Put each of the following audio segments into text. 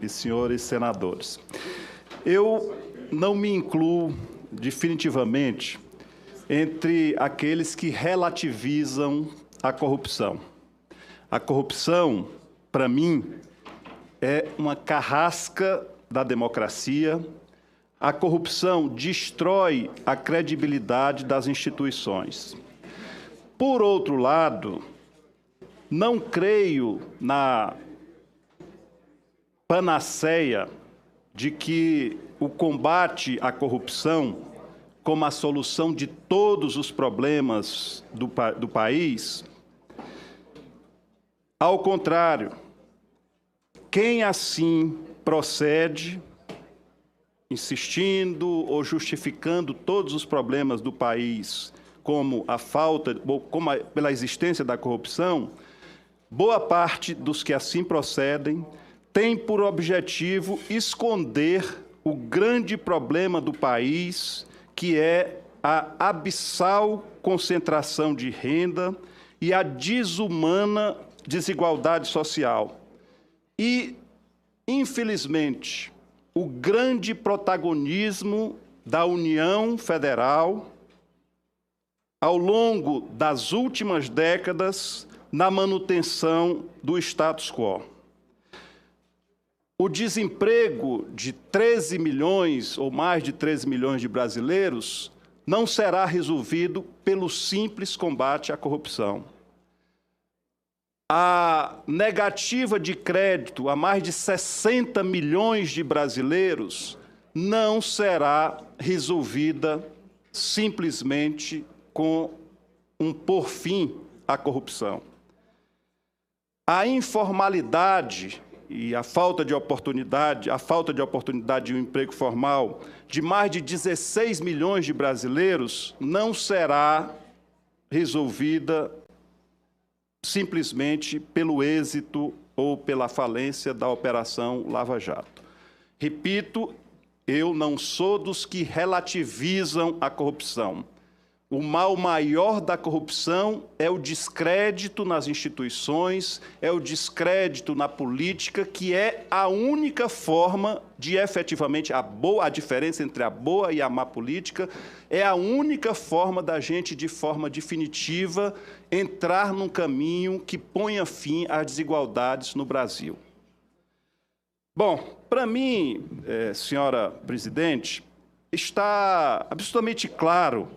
e senhores senadores. Eu não me incluo definitivamente entre aqueles que relativizam a corrupção. A corrupção, para mim, é uma carrasca da democracia. A corrupção destrói a credibilidade das instituições. Por outro lado, não creio na panaceia de que o combate à corrupção, como a solução de todos os problemas do país. Ao contrário, quem assim procede, insistindo ou justificando todos os problemas do país, como pela existência da corrupção, boa parte dos que assim procedem tem por objetivo esconder o grande problema do país, que é a abissal concentração de renda e a desumana desigualdade social. E, infelizmente, o grande protagonismo da União Federal ao longo das últimas décadas na manutenção do status quo. O desemprego de 13 milhões ou mais de 13 milhões de brasileiros não será resolvido pelo simples combate à corrupção. A negativa de crédito a mais de 60 milhões de brasileiros não será resolvida simplesmente com um por fim à corrupção. A informalidade e a falta de oportunidade de um emprego formal de mais de 16 milhões de brasileiros não será resolvida simplesmente pelo êxito ou pela falência da Operação Lava Jato. Repito, eu não sou dos que relativizam a corrupção. O mal maior da corrupção é o descrédito nas instituições, é o descrédito na política, que é a única forma de efetivamente a diferença entre a boa e a má política, é a única forma da gente, de forma definitiva, entrar num caminho que ponha fim às desigualdades no Brasil. Bom, para mim, senhora presidente, está absolutamente claro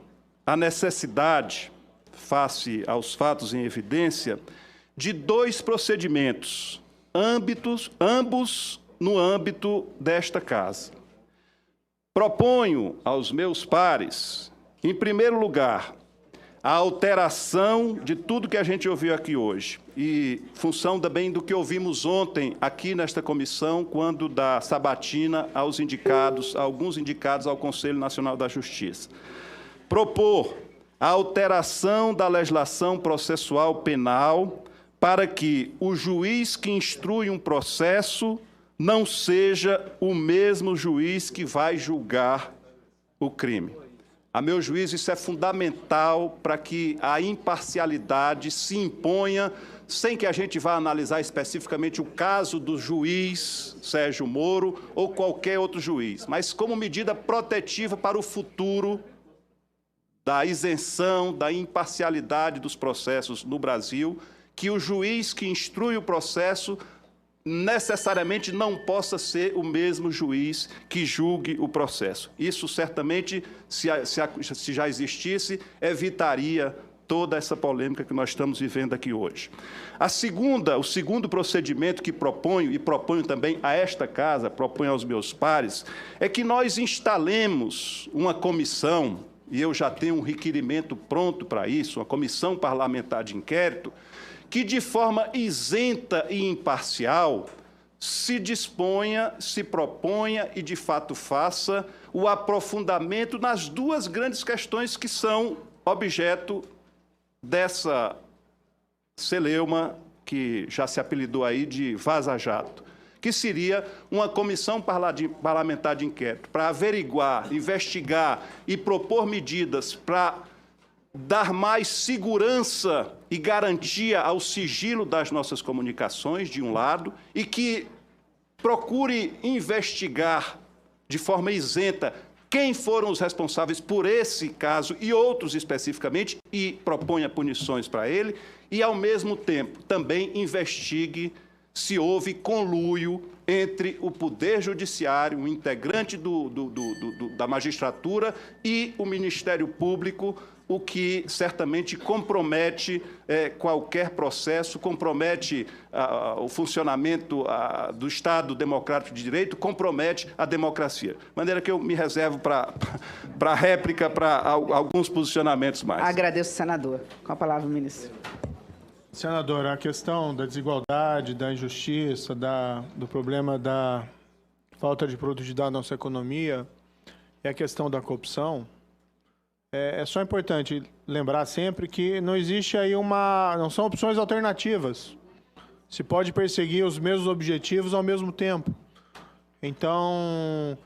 a necessidade, face aos fatos em evidência, de dois procedimentos, ambos no âmbito desta Casa. Proponho aos meus pares, em primeiro lugar, a alteração de tudo que a gente ouviu aqui hoje, e função também do que ouvimos ontem aqui nesta comissão, quando da sabatina a alguns indicados ao Conselho Nacional da Justiça. Propor a alteração da legislação processual penal para que o juiz que instrui um processo não seja o mesmo juiz que vai julgar o crime. A meu juízo, isso é fundamental para que a imparcialidade se imponha, sem que a gente vá analisar especificamente o caso do juiz Sérgio Moro ou qualquer outro juiz, mas como medida protetiva para o futuro da isenção, da imparcialidade dos processos no Brasil, que o juiz que instrui o processo necessariamente não possa ser o mesmo juiz que julgue o processo. Isso, certamente, se já existisse, evitaria toda essa polêmica que nós estamos vivendo aqui hoje. O segundo procedimento que proponho, e proponho também a esta Casa, proponho aos meus pares, é que nós instalemos uma comissão, e eu já tenho um requerimento pronto para isso, uma comissão parlamentar de inquérito, que de forma isenta e imparcial se proponha e de fato faça o aprofundamento nas duas grandes questões que são objeto dessa celeuma que já se apelidou aí de vaza-jato, que seria uma comissão parlamentar de inquérito para averiguar, investigar e propor medidas para dar mais segurança e garantia ao sigilo das nossas comunicações, de um lado, e que procure investigar de forma isenta quem foram os responsáveis por esse caso e outros especificamente e proponha punições para ele e, ao mesmo tempo, também investigue se houve conluio entre o Poder Judiciário, um integrante da magistratura e o Ministério Público, o que certamente compromete qualquer processo, compromete o funcionamento do Estado Democrático de Direito, compromete a democracia. De maneira que eu me reservo para a réplica, para alguns posicionamentos mais. Agradeço, senador. Com a palavra, o ministro. Senador, a questão da desigualdade, da injustiça, do problema da falta de produtividade da nossa economia e a questão da corrupção, é só importante lembrar sempre que não existe aí não são opções alternativas. Se pode perseguir os mesmos objetivos ao mesmo tempo. Então,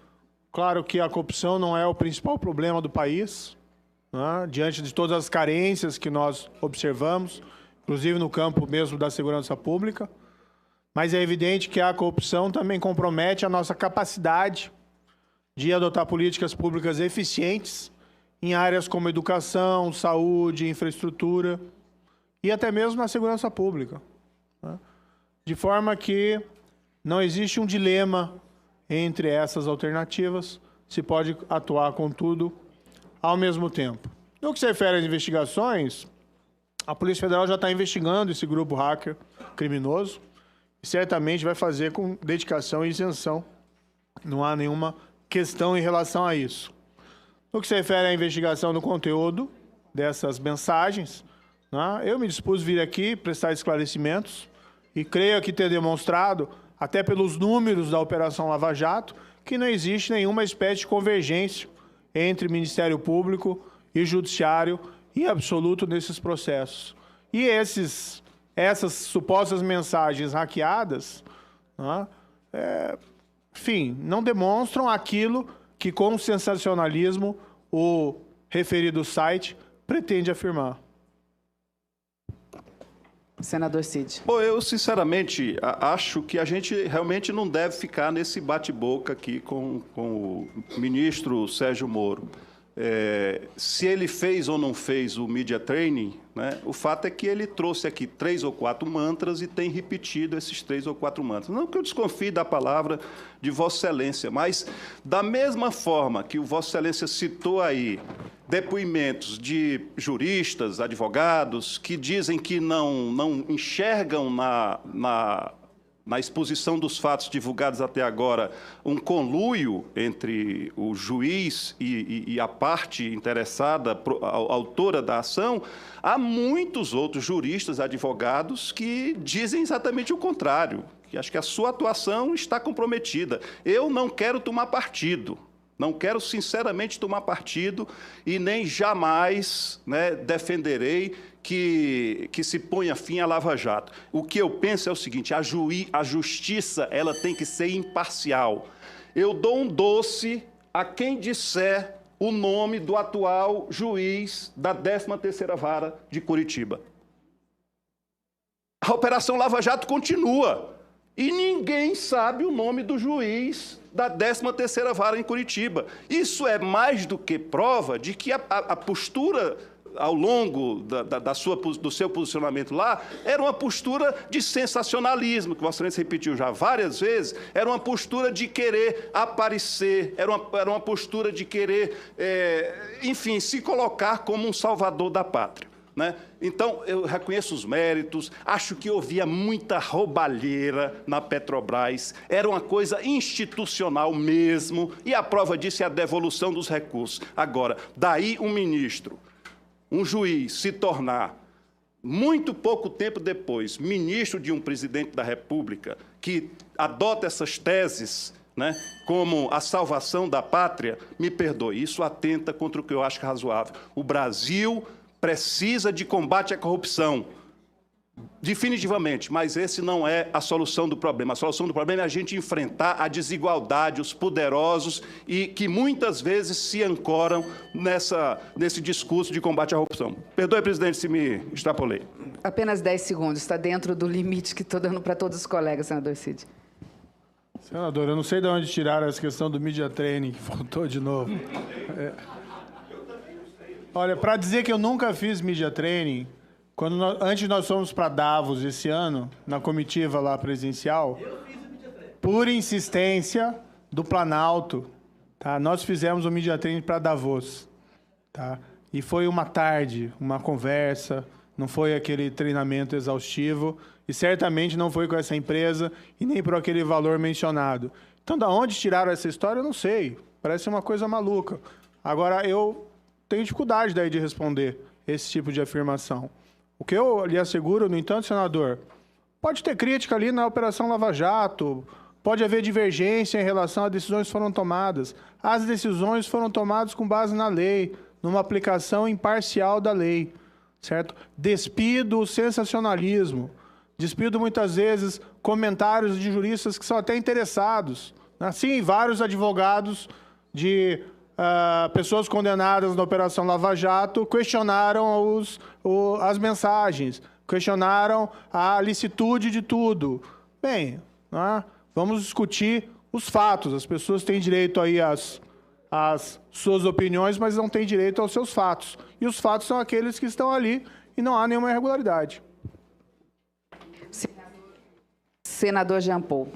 claro que a corrupção não é o principal problema do país, né, diante de todas as carências que nós observamos, inclusive no campo mesmo da segurança pública, mas é evidente que a corrupção também compromete a nossa capacidade de adotar políticas públicas eficientes em áreas como educação, saúde, infraestrutura e até mesmo na segurança pública, né? De forma que não existe um dilema entre essas alternativas, se pode atuar com tudo ao mesmo tempo. No que se refere às investigações, a Polícia Federal já está investigando esse grupo hacker criminoso e certamente vai fazer com dedicação e isenção. Não há nenhuma questão em relação a isso. No que se refere à investigação do conteúdo dessas mensagens, né, eu me dispus a vir aqui prestar esclarecimentos e creio que ter demonstrado, até pelos números da Operação Lava Jato, que não existe nenhuma espécie de convergência entre Ministério Público e Judiciário em absoluto nesses processos. E essas supostas mensagens hackeadas, né, enfim, não demonstram aquilo que com sensacionalismo o referido site pretende afirmar. Senador Cid. Bom, eu sinceramente acho que a gente realmente não deve ficar nesse bate-boca aqui com o ministro Sérgio Moro. Se ele fez ou não fez o media training, né, o fato é que ele trouxe aqui 3 ou 4 mantras e tem repetido esses 3 ou 4 mantras. Não que eu desconfie da palavra de Vossa Excelência, mas da mesma forma que o Vossa Excelência citou aí depoimentos de juristas, advogados, que dizem que não enxergam na exposição dos fatos divulgados até agora, um conluio entre o juiz e a parte interessada, a autora da ação, há muitos outros juristas, advogados, que dizem exatamente o contrário, que acho que a sua atuação está comprometida. Eu não quero tomar partido. Não quero, sinceramente, tomar partido e nem jamais, né, defenderei que se ponha fim à Lava Jato. O que eu penso é o seguinte, a justiça ela tem que ser imparcial. Eu dou um doce a quem disser o nome do atual juiz da 13ª Vara de Curitiba. A Operação Lava Jato continua. E ninguém sabe o nome do juiz da 13ª Vara em Curitiba. Isso é mais do que prova de que a postura, ao longo do seu posicionamento lá, era uma postura de sensacionalismo, que Vossa Excelência repetiu já várias vezes, era uma postura de querer aparecer, era uma postura de querer, enfim, se colocar como um salvador da pátria. Né? Então, eu reconheço os méritos, acho que havia muita roubalheira na Petrobras, era uma coisa institucional mesmo, e a prova disso é a devolução dos recursos. Agora, daí um ministro, um juiz, se tornar, muito pouco tempo depois, ministro de um presidente da República, que adota essas teses, né, como a salvação da pátria, me perdoe, isso atenta contra o que eu acho razoável. O Brasil precisa de combate à corrupção, definitivamente, mas esse não é a solução do problema. A solução do problema é a gente enfrentar a desigualdade, os poderosos, e que muitas vezes se ancoram nesse discurso de combate à corrupção. Perdoe, presidente, se me extrapolei. Apenas 10 segundos, está dentro do limite que estou dando para todos os colegas, senador Cid. Senador, eu não sei de onde tiraram essa questão do media training, que voltou de novo. Olha, para dizer que eu nunca fiz media training, antes nós fomos para Davos esse ano, na comitiva lá presidencial, por insistência do Planalto, tá? Nós fizemos o media training para Davos, tá? E foi uma tarde, uma conversa, não foi aquele treinamento exaustivo, e certamente não foi com essa empresa e nem por aquele valor mencionado. Então, da onde tiraram essa história, eu não sei. Parece uma coisa maluca. Agora, eu tenho dificuldade daí de responder esse tipo de afirmação. O que eu lhe asseguro, no entanto, senador, pode ter crítica ali na Operação Lava Jato, pode haver divergência em relação a decisões que foram tomadas. As decisões foram tomadas com base na lei, numa aplicação imparcial da lei, certo? Despido o sensacionalismo, despido muitas vezes comentários de juristas que são até interessados. Assim, vários advogados de pessoas condenadas na Operação Lava Jato questionaram as mensagens, questionaram a licitude de tudo. Bem, né, vamos discutir os fatos. As pessoas têm direito aí às suas opiniões, mas não têm direito aos seus fatos. E os fatos são aqueles que estão ali e não há nenhuma irregularidade. Senador Jean Paul.